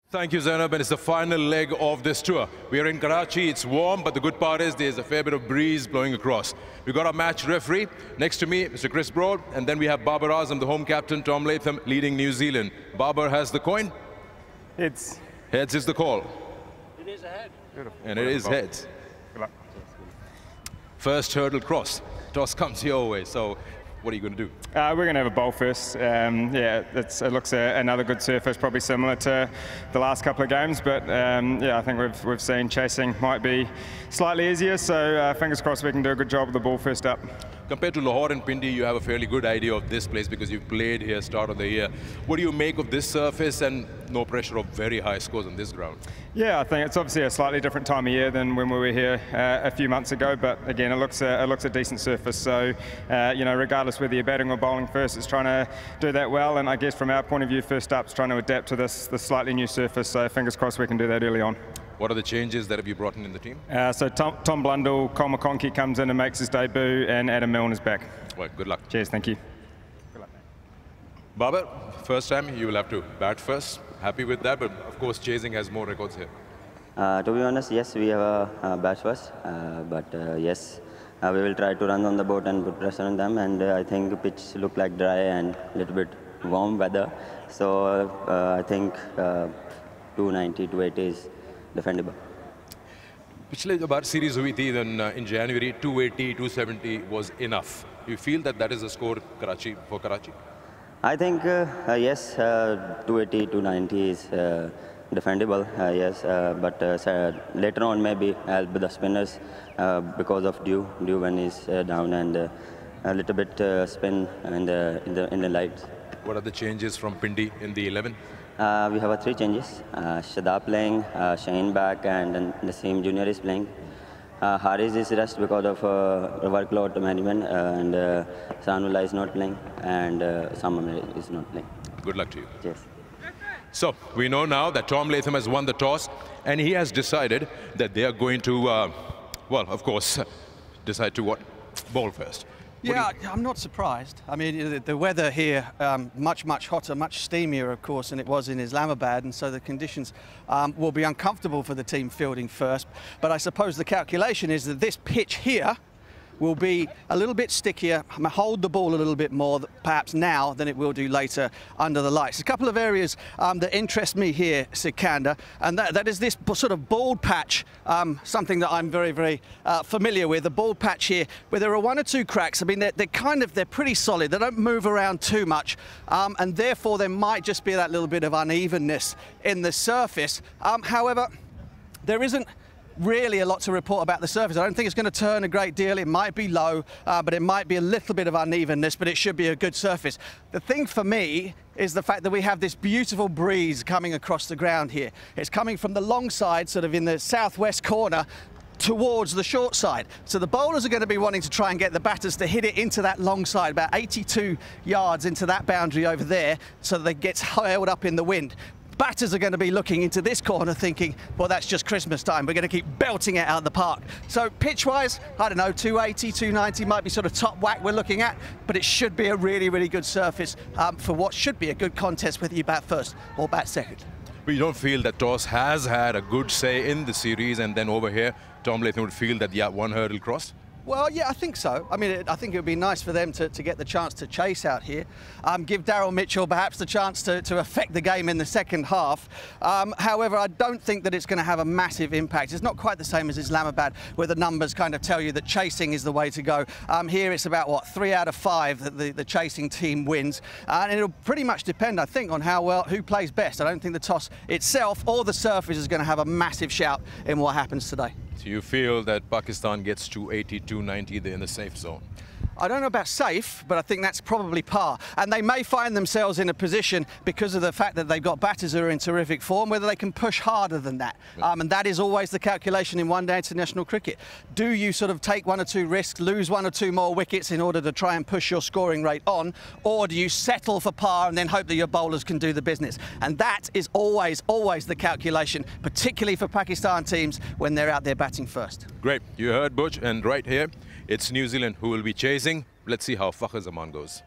Thank you, Zainab, and it's the final leg of this tour. We are in Karachi, it's warm, but the good part is there's a fair bit of breeze blowing across. We've got our match referee next to me, Mr. Chris Broad, and then we have Babar Azam, the home captain, Tom Latham, leading New Zealand. Babar has the coin. Heads. Heads is the call. It is a head. Beautiful. And it is heads. Good luck. First hurdle cross. Toss comes your way, so what are you going to do? We're going to have a bowl first. Yeah, it looks another good surface, probably similar to the last couple of games, but yeah, I think we've seen chasing might be slightly easier, so fingers crossed we can do a good job with the ball first up. Compared to Lahore and Pindi, you have a fairly good idea of this place because you've played here start of the year. What do you make of this surface and no pressure of very high scores on this ground? Yeah, I think it's obviously a slightly different time of year than when we were here a few months ago, but again, it looks a decent surface. So, you know, regardless whether you're batting or bowling first, it's trying to do that well. And I guess from our point of view, first up, it's trying to adapt to this slightly new surface. So fingers crossed we can do that early on. What are the changes that have you brought in the team? So Tom Blundell, Cole McConkie comes in and makes his debut, and Adam Milner's back. Well, good luck. Cheers, thank you. Good luck. Babar, first time you will have to bat first. Happy with that, but of course chasing has more records here. To be honest, yes, we have a bat first, but yes, we will try to run on the boat and put pressure on them, and I think the pitch look like dry and a little bit warm weather, so I think 290, 280 is defendable. पिछले जो बार series हुई थी then in January 280, 270 was enough. You feel that that is a score for Karachi? I think yes, 280, 290 is defendable, yes, but later on maybe help the spinners because of Dew when he's down and a little bit spin in the lights. What are the changes from Pindi in the 11? We have 3 changes. Shadab playing, Shaheen back, and then Naseem Jr. is playing. Haris is rest because of workload management, and Sanullah is not playing, and Samamir is not playing. Good luck to you. Yes. So we know now that Tom Latham has won the toss, and he has decided that they are going to, well, of course, decide to what? Bowl first. Yeah, I'm not surprised. I mean, the weather here, much hotter, much steamier, of course, than it was in Islamabad, and so the conditions will be uncomfortable for the team fielding first. But I suppose the calculation is that this pitch here will be a little bit stickier, hold the ball a little bit more, perhaps now, than it will do later under the lights. A couple of areas that interest me here, Sikandar, and that is this sort of bald patch, something that I'm very familiar with, the bald patch here, where there are 1 or 2 cracks. I mean, they're pretty solid. They don't move around too much, and therefore there might just be that little bit of unevenness in the surface. However, there isn't really a lot to report about the surface. I don't think it's going to turn a great deal. It might be low, but it might be a little bit of unevenness, but it should be a good surface. The thing for me is the fact that we have this beautiful breeze coming across the ground here. It's coming from the long side, sort of in the southwest corner, towards the short side. So the bowlers are going to be wanting to try and get the batters to hit it into that long side, about 82 yards into that boundary over there, so that it gets held up in the wind. Batters are going to be looking into this corner thinking, well, that's just Christmas time. We're going to keep belting it out of the park. So pitch-wise, I don't know, 280, 290 might be sort of top whack we're looking at, but it should be a really good surface for what should be a good contest whether you bat first or bat second. But you don't feel that toss has had a good say in the series, and then over here, Tom Latham would feel that, yeah, 1 hurdle crossed? Well, yeah, I think so. I mean, I think it would be nice for them to get the chance to chase out here. Give Daryl Mitchell perhaps the chance to affect the game in the second half. However, I don't think that it's going to have a massive impact. It's not quite the same as Islamabad, where the numbers kind of tell you that chasing is the way to go. Here it's about, what, 3 out of 5 that the chasing team wins. And it'll pretty much depend, I think, on who plays best. I don't think the toss itself or the surface is going to have a massive shout in what happens today. So you feel that Pakistan gets 280, 290, they're in the safe zone? I don't know about safe, but I think that's probably par. And they may find themselves in a position, because of the fact that they've got batters who are in terrific form, whether they can push harder than that. And that is always the calculation in one-day international cricket. Do you sort of take 1 or 2 risks, lose 1 or 2 more wickets in order to try and push your scoring rate on, or do you settle for par and then hope that your bowlers can do the business? And that is always the calculation, particularly for Pakistan teams when they're out there batting first. Great. You heard Butch, and right here, it's New Zealand who will be chasing. Let's see how Fakhar Zaman goes.